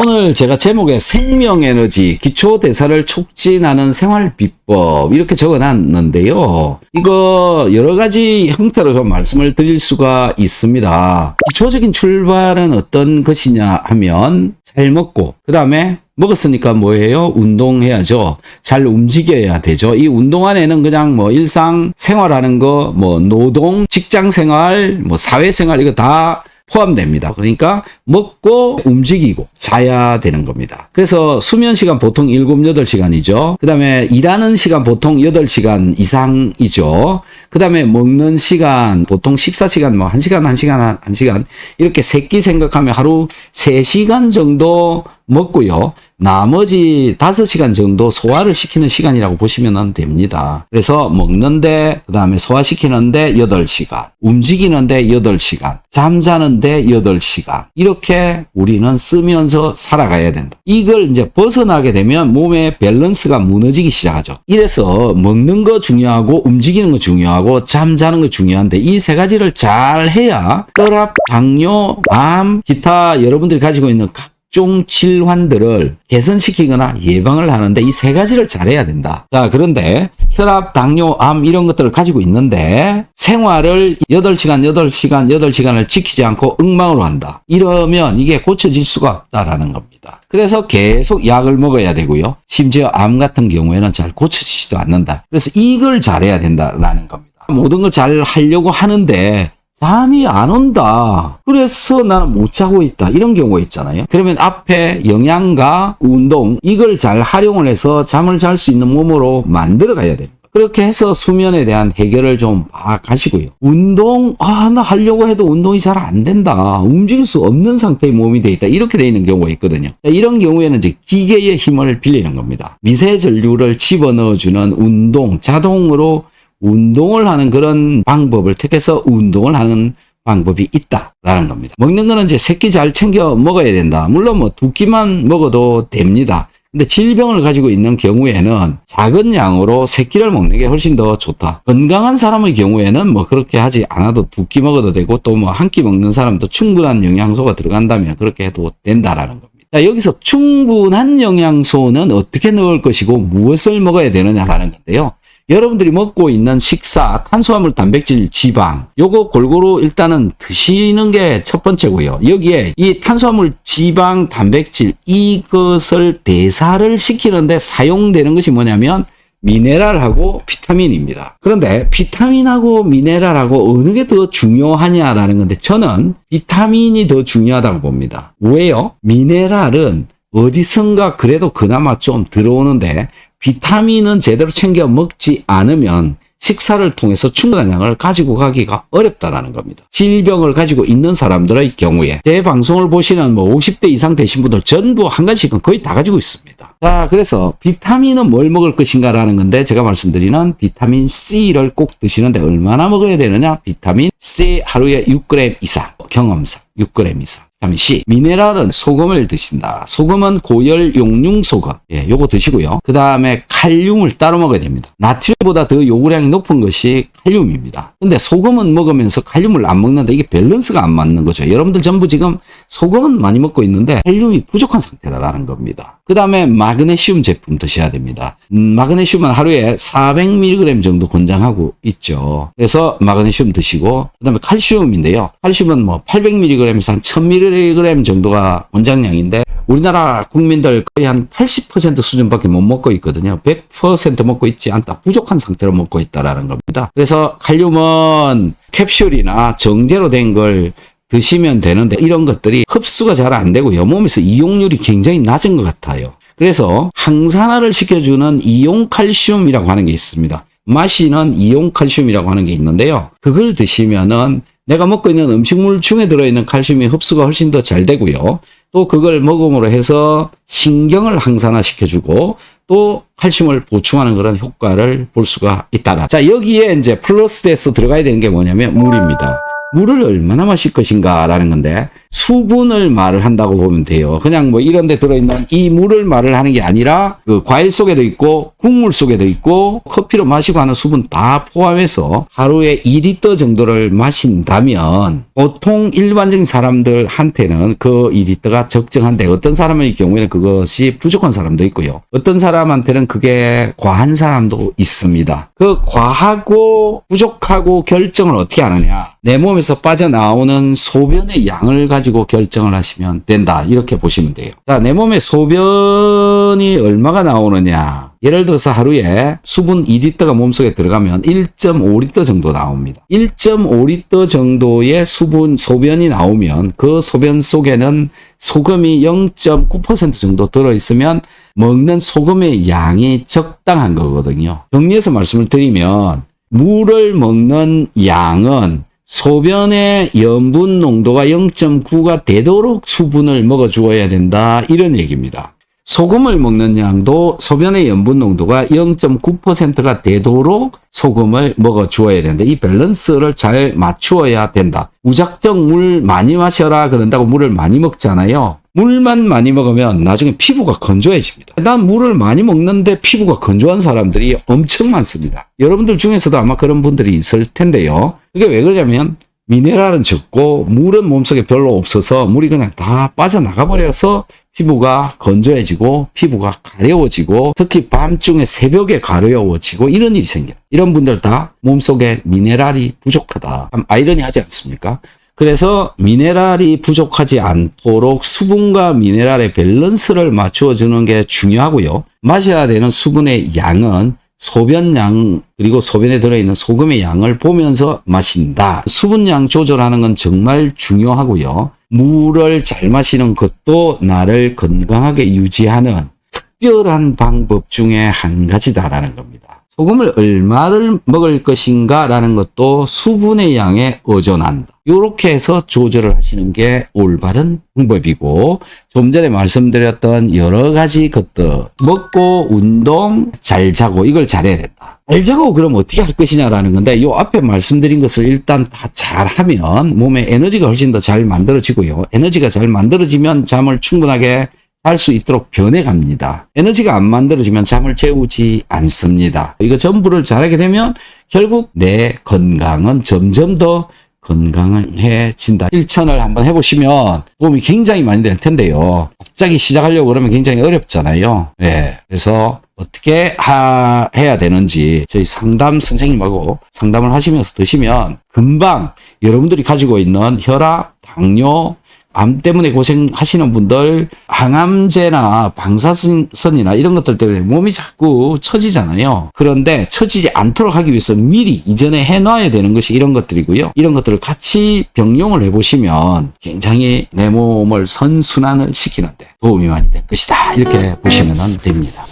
오늘 제가 제목에 생명에너지, 기초대사를 촉진하는 생활비법 이렇게 적어놨는데요. 이거 여러 가지 형태로 좀 말씀을 드릴 수가 있습니다. 기초적인 출발은 어떤 것이냐 하면 잘 먹고 그 다음에 먹었으니까 뭐예요? 운동해야죠. 잘 움직여야 되죠. 이 운동 안에는 그냥 뭐 일상 생활하는 거, 뭐 노동, 직장 생활, 뭐 사회생활 이거 다 포함됩니다. 그러니까 먹고 움직이고 자야 되는 겁니다. 그래서 수면 시간 보통 7, 8시간이죠. 그 다음에 일하는 시간 보통 8시간 이상이죠. 그 다음에 먹는 시간 보통 식사 시간 뭐 1시간, 1시간, 1시간 이렇게 세끼 생각하면 하루 3시간 정도 먹고요. 나머지 5시간 정도 소화를 시키는 시간이라고 보시면 됩니다. 그래서 먹는데, 그 다음에 소화시키는데 8시간, 움직이는데 8시간, 잠자는데 8시간. 이렇게 우리는 쓰면서 살아가야 된다. 이걸 이제 벗어나게 되면 몸의 밸런스가 무너지기 시작하죠. 이래서 먹는 거 중요하고, 움직이는 거 중요하고, 잠자는 거 중요한데, 이 세 가지를 잘 해야 혈압, 당뇨, 암, 기타 여러분들이 가지고 있는 각종 질환들을 개선시키거나 예방을 하는데 이 세 가지를 잘해야 된다. 자, 그런데 혈압, 당뇨, 암 이런 것들을 가지고 있는데 생활을 8시간, 8시간, 8시간을 지키지 않고 엉망으로 한다. 이러면 이게 고쳐질 수가 없다라는 겁니다. 그래서 계속 약을 먹어야 되고요. 심지어 암 같은 경우에는 잘 고쳐지지도 않는다. 그래서 이걸 잘해야 된다라는 겁니다. 모든 걸 잘 하려고 하는데 잠이 안 온다. 그래서 나는 못 자고 있다. 이런 경우가 있잖아요. 그러면 앞에 영양과 운동 이걸 잘 활용을 해서 잠을 잘 수 있는 몸으로 만들어 가야 됩니다. 그렇게 해서 수면에 대한 해결을 좀 가시고요. 운동, 나 하려고 해도 운동이 잘 안 된다. 움직일 수 없는 상태의 몸이 돼 있다. 이렇게 돼 있는 경우가 있거든요. 이런 경우에는 이제 기계의 힘을 빌리는 겁니다. 미세 전류를 집어넣어주는 운동, 자동으로 운동을 하는 그런 방법을 택해서 운동을 하는 방법이 있다라는 겁니다. 먹는 거는 이제 세 끼 잘 챙겨 먹어야 된다. 물론 뭐 2끼만 먹어도 됩니다. 근데 질병을 가지고 있는 경우에는 작은 양으로 3끼를 먹는 게 훨씬 더 좋다. 건강한 사람의 경우에는 뭐 그렇게 하지 않아도 2끼 먹어도 되고 또 뭐 1끼 먹는 사람도 충분한 영양소가 들어간다면 그렇게 해도 된다라는 겁니다. 자, 여기서 충분한 영양소는 어떻게 넣을 것이고 무엇을 먹어야 되느냐라는 건데요. 여러분들이 먹고 있는 식사, 탄수화물, 단백질, 지방 요거 골고루 일단은 드시는 게 첫 번째고요. 여기에 이 탄수화물, 지방, 단백질 이것을 대사를 시키는데 사용되는 것이 뭐냐면 미네랄하고 비타민입니다. 그런데 비타민하고 미네랄하고 어느 게 더 중요하냐라는 건데 저는 비타민이 더 중요하다고 봅니다. 왜요? 미네랄은 어디선가 그래도 그나마 좀 들어오는데 비타민은 제대로 챙겨 먹지 않으면 식사를 통해서 충분한 양을 가지고 가기가 어렵다라는 겁니다. 질병을 가지고 있는 사람들의 경우에 제 방송을 보시는 뭐 50대 이상 되신 분들 전부 한 가지씩은 거의 다 가지고 있습니다. 자, 그래서 비타민은 뭘 먹을 것인가라는 건데 제가 말씀드리는 비타민 C를 꼭 드시는데 얼마나 먹어야 되느냐? 비타민 C 하루에 6g 이상, 경험상 6g 이상. 비타민 C. 미네랄은 소금을 드신다. 소금은 고열 용융 소금. 요거 드시고요. 그 다음에 칼륨을 따로 먹어야 됩니다. 나트륨보다 더 요구량이 높은 것이 칼륨입니다. 근데 소금은 먹으면서 칼륨을 안 먹는데 이게 밸런스가 안 맞는 거죠. 여러분들 전부 지금 소금은 많이 먹고 있는데 칼륨이 부족한 상태라는 겁니다. 그 다음에 마그네슘 제품 드셔야 됩니다. 마그네슘은 하루에 400mg 정도 권장하고 있죠. 그래서 마그네슘 드시고 그 다음에 칼슘인데요. 칼슘은 뭐 800mg에서 한 1000mg 정도가 권장량인데 우리나라 국민들 거의 한 80% 수준밖에 못 먹고 있거든요. 100% 먹고 있지 않다. 부족한 상태로 먹고 있다라는 겁니다. 그래서 칼륨은 캡슐이나 정제로 된 걸 드시면 되는데 이런 것들이 흡수가 잘 안 되고요. 몸에서 이용률이 굉장히 낮은 것 같아요. 그래서 항산화를 시켜주는 이용칼슘이라고 하는 게 있습니다. 마시는 이용칼슘이라고 하는 게 있는데요. 그걸 드시면은 내가 먹고 있는 음식물 중에 들어있는 칼슘이 흡수가 훨씬 더 잘 되고요. 또 그걸 먹음으로 해서 신경을 항산화 시켜주고 또 칼슘을 보충하는 그런 효과를 볼 수가 있다. 자, 여기에 이제 플러스돼서 들어가야 되는 게 뭐냐면 물입니다. 물을 얼마나 마실 것인가 라는 건데 수분을 말을 한다고 보면 돼요. 그냥 뭐 이런 데 들어있는 이 물을 말을 하는 게 아니라 그 과일 속에도 있고 국물 속에도 있고 커피로 마시고 하는 수분 다 포함해서 하루에 2리터 정도를 마신다면 보통 일반적인 사람들한테는 그 2리터가 적정한데 어떤 사람의 경우에는 그것이 부족한 사람도 있고요. 어떤 사람한테는 그게 과한 사람도 있습니다. 그 과하고 부족하고 결정을 어떻게 하느냐. 내 몸에서 빠져나오는 소변의 양을 가지고 결정을 하시면 된다. 이렇게 보시면 돼요. 자, 내 몸에 소변이 얼마가 나오느냐. 예를 들어서 하루에 수분 2리터가 몸속에 들어가면 1.5리터 정도 나옵니다. 1.5리터 정도의 소변이 나오면 그 소변 속에는 소금이 0.9% 정도 들어있으면 먹는 소금의 양이 적당한 거거든요. 정리해서 말씀을 드리면 물을 먹는 양은 소변의 염분 농도가 0.9가 되도록 수분을 먹어주어야 된다. 이런 얘기입니다. 소금을 먹는 양도 소변의 염분 농도가 0.9%가 되도록 소금을 먹어주어야 된다. 이 밸런스를 잘 맞추어야 된다. 무작정 물 많이 마셔라 그런다고 물을 많이 먹잖아요. 물만 많이 먹으면 나중에 피부가 건조해집니다. 난 물을 많이 먹는데 피부가 건조한 사람들이 엄청 많습니다. 여러분들 중에서도 아마 그런 분들이 있을 텐데요. 그게 왜 그러냐면 미네랄은 적고 물은 몸속에 별로 없어서 물이 그냥 다 빠져나가 버려서 피부가 건조해지고 피부가 가려워지고 특히 밤중에 새벽에 가려워지고 이런 일이 생겨요. 이런 분들 다 몸속에 미네랄이 부족하다. 참 아이러니하지 않습니까? 그래서 미네랄이 부족하지 않도록 수분과 미네랄의 밸런스를 맞추어주는 게 중요하고요. 마셔야 되는 수분의 양은 소변양 그리고 소변에 들어있는 소금의 양을 보면서 마신다. 수분양 조절하는 건 정말 중요하고요. 물을 잘 마시는 것도 나를 건강하게 유지하는 특별한 방법 중에 한 가지다라는 겁니다. 소금을 얼마를 먹을 것인가 라는 것도 수분의 양에 의존한다. 이렇게 해서 조절을 하시는 게 올바른 방법이고 좀 전에 말씀드렸던 여러 가지 것들 먹고 운동 잘 자고 이걸 잘해야 된다. 잘 자고 그럼 어떻게 할 것이냐라는 건데 이 앞에 말씀드린 것을 일단 다 잘하면 몸에 에너지가 훨씬 더 잘 만들어지고요. 에너지가 잘 만들어지면 잠을 충분하게 할 수 있도록 변해갑니다. 에너지가 안 만들어지면 잠을 재우지 않습니다. 이거 전부를 잘하게 되면 결국 내 건강은 점점 더 건강해진다. 실천을 한번 해보시면 도움이 굉장히 많이 될 텐데요. 갑자기 시작하려고 그러면 굉장히 어렵잖아요. 네. 그래서 어떻게 해야 되는지 저희 상담 선생님하고 상담을 하시면서 드시면 금방 여러분들이 가지고 있는 혈압, 당뇨, 암 때문에 고생하시는 분들 항암제나 방사선이나 이런 것들 때문에 몸이 자꾸 처지잖아요. 그런데 처지지 않도록 하기 위해서 미리 이전에 해놔야 되는 것이 이런 것들이고요. 이런 것들을 같이 병용을 해보시면 굉장히 내 몸을 선순환을 시키는데 도움이 많이 될 것이다. 이렇게 보시면 됩니다.